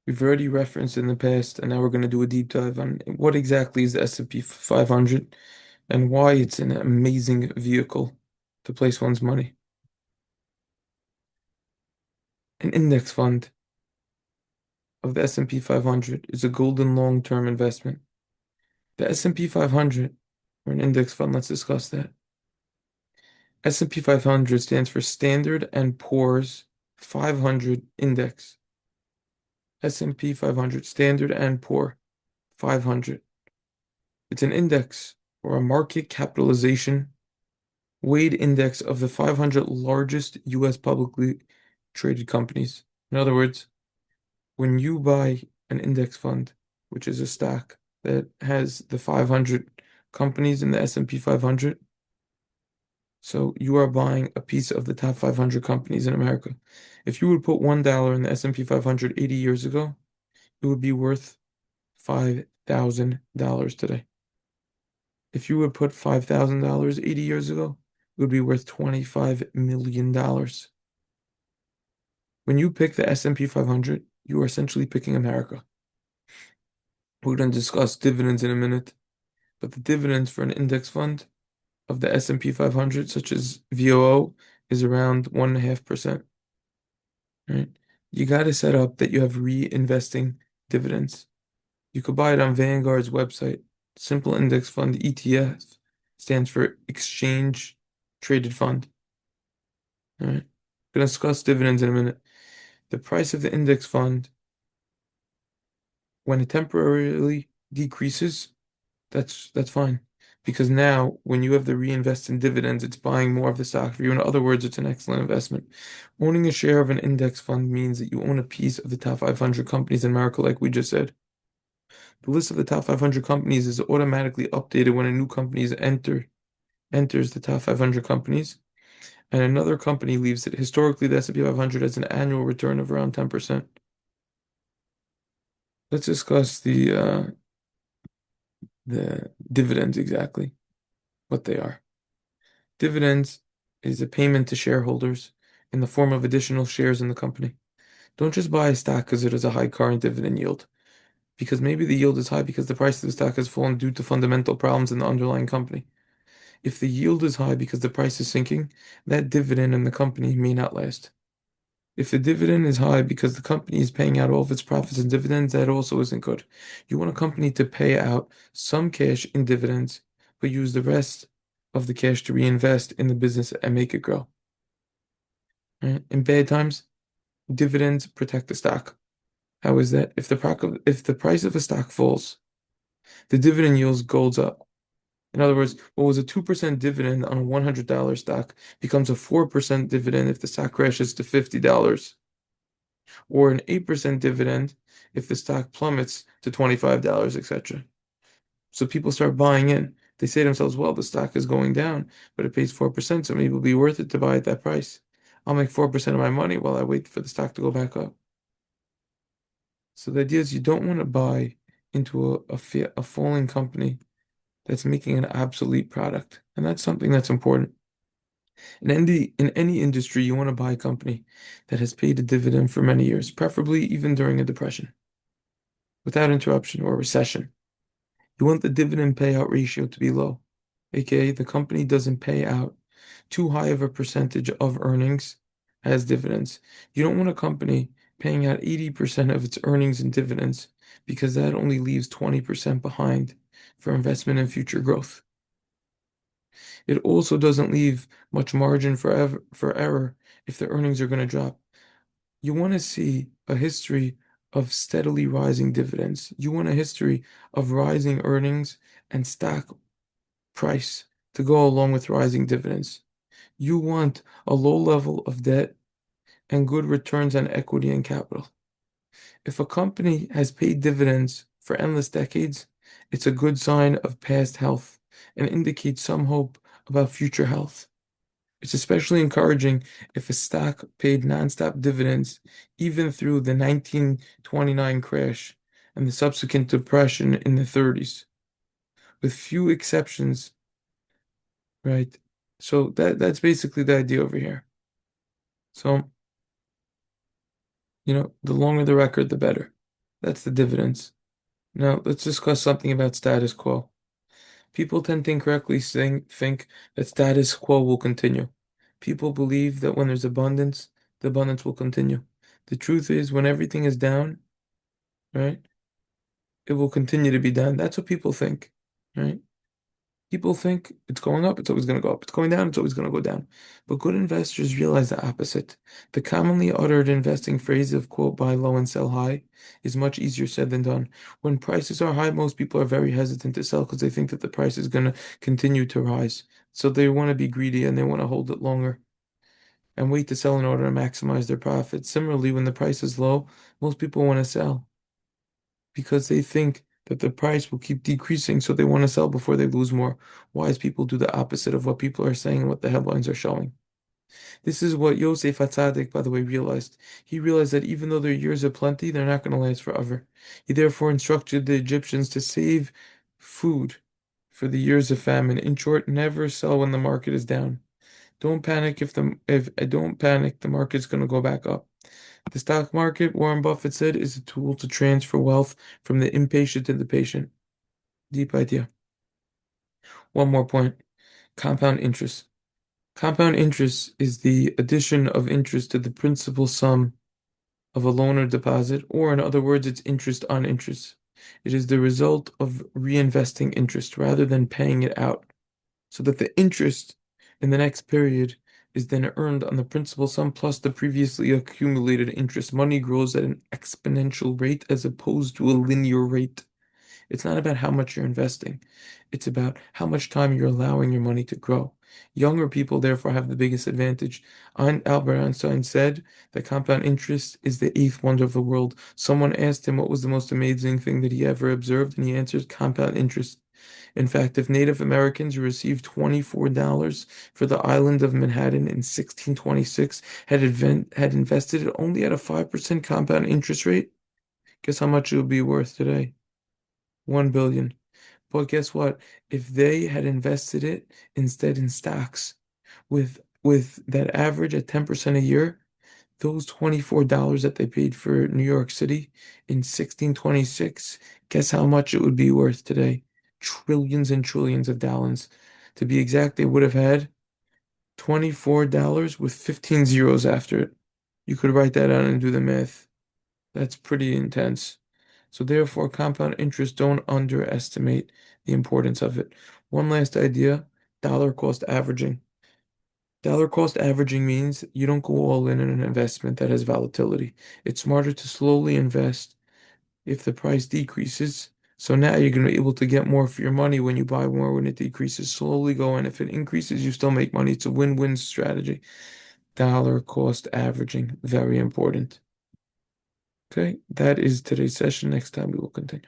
We've already referenced in the past, and now we're going to do a deep dive on what exactly is the S&P 500 and why it's an amazing vehicle to place one's money. An index fund of the S&P 500 is a golden long-term investment. The S&P 500, or an index fund, let's discuss that. S&P 500 stands for Standard and Poor's 500 Index. S&P 500, Standard and Poor 500. It's an index or a market capitalization weighted index of the 500 largest US publicly traded companies. In other words, when you buy an index fund, which is a stock that has the 500 companies in the S&P 500, so you are buying a piece of the top 500 companies in America. If you would put $1 in the S&P 500 80 years ago, it would be worth $5,000 today. If you would put $5,000 80 years ago, it would be worth $25 million. When you pick the S&P 500, you are essentially picking America. We're going to discuss dividends in a minute, but the dividends for an index fund of the S&P 500, such as VOO, is around 1.5%. Right? You got to set up that you have reinvesting dividends. You could buy it on Vanguard's website. Simple Index Fund ETF stands for Exchange Traded Fund. All right. We're going to discuss dividends in a minute. The price of the index fund, when it temporarily decreases, that's fine. Because now, when you have the reinvest in dividends, it's buying more of the stock for you. In other words, it's an excellent investment. Owning a share of an index fund means that you own a piece of the top 500 companies in America, like we just said. The list of the top 500 companies is automatically updated when a new company enters the top 500 companies, and another company leaves it. Historically, the S&P 500 has an annual return of around 10%. Let's discuss the dividends exactly, what they are. Dividends is a payment to shareholders in the form of additional shares in the company. Don't just buy a stock because it has a high current dividend yield, because maybe the yield is high because the price of the stock has fallen due to fundamental problems in the underlying company. If the yield is high because the price is sinking, that dividend in the company may not last. If the dividend is high because the company is paying out all of its profits in dividends, that also isn't good. You want a company to pay out some cash in dividends, but use the rest of the cash to reinvest in the business and make it grow. Right? In bad times, dividends protect the stock. How is that? If the price of a stock falls, the dividend yield goes up. In other words, what was a 2% dividend on a $100 stock becomes a 4% dividend if the stock crashes to $50, or an 8% dividend if the stock plummets to $25, etc. So people start buying in. They say to themselves, well, the stock is going down, but it pays 4%, so maybe it'll be worth it to buy at that price. I'll make 4% of my money while I wait for the stock to go back up. So the idea is you don't want to buy into a falling company that's making an obsolete product. And that's something that's important. In any industry, you want to buy a company that has paid a dividend for many years, preferably even during a depression, without interruption or recession. You want the dividend payout ratio to be low, aka the company doesn't pay out too high of a percentage of earnings as dividends. You don't want a company paying out 80% of its earnings in dividends because that only leaves 20% behind for investment in future growth. It also doesn't leave much margin for error if the earnings are going to drop. You want to see a history of steadily rising dividends. You want a history of rising earnings and stock price to go along with rising dividends. You want a low level of debt and good returns on equity and capital. If a company has paid dividends for endless decades, it's a good sign of past health and indicates some hope about future health. It's especially encouraging if a stock paid nonstop dividends even through the 1929 crash and the subsequent depression in the 30s, with few exceptions, right? So that's basically the idea over here. So, the longer the record, the better. That's the dividends. Now, let's discuss something about status quo. People tend to incorrectly think that status quo will continue. People believe that when there's abundance, the abundance will continue. The truth is, when everything is down, right, it will continue to be down. That's what people think, right? People think it's going up, it's always going to go up. It's going down, it's always going to go down. But good investors realize the opposite. The commonly uttered investing phrase of quote, buy low and sell high is much easier said than done. When prices are high, most people are very hesitant to sell because they think that the price is going to continue to rise. So they want to be greedy and they want to hold it longer and wait to sell in order to maximize their profits. Similarly, when the price is low, most people want to sell because they think that the price will keep decreasing, so they want to sell before they lose more. Wise people do the opposite of what people are saying and what the headlines are showing. This is what Yosef Atzadik, by the way, realized. He realized that even though their years of plenty, they're not going to last forever. He therefore instructed the Egyptians to save food for the years of famine. In short, never sell when the market is down. Don't panic if don't panic, the market's going to go back up. The stock market, Warren Buffett said, is a tool to transfer wealth from the impatient to the patient. Deep idea. One more point. Compound interest. Compound interest is the addition of interest to the principal sum of a loan or deposit, or in other words, it's interest on interest. It is the result of reinvesting interest rather than paying it out, so that the interest in the next period is then earned on the principal sum plus the previously accumulated interest. Money grows at an exponential rate as opposed to a linear rate. It's not about how much you're investing. It's about how much time you're allowing your money to grow. Younger people, therefore, have the biggest advantage. Albert Einstein said that compound interest is the eighth wonder of the world. Someone asked him what was the most amazing thing that he ever observed, and he answered compound interest. In fact, if Native Americans who received $24 for the island of Manhattan in 1626 had invested it only at a 5% compound interest rate, guess how much it would be worth today? 1 billion. But guess what? If they had invested it instead in stocks with that average at 10% a year, those $24 that they paid for New York City in 1626, guess how much it would be worth today? Trillions and trillions of dollars. To be exact, they would have had $24 with 15 zeros after it. You could write that out and do the math. That's pretty intense. So therefore, compound interest, don't underestimate the importance of it. One last idea, dollar cost averaging. Dollar cost averaging means you don't go all in an investment that has volatility. It's smarter to slowly invest if the price decreases. So now you're going to be able to get more for your money when you buy more when it decreases. Slowly go in. If it increases, you still make money. It's a win-win strategy. Dollar cost averaging, very important. Okay, that is today's session. Next time we will continue.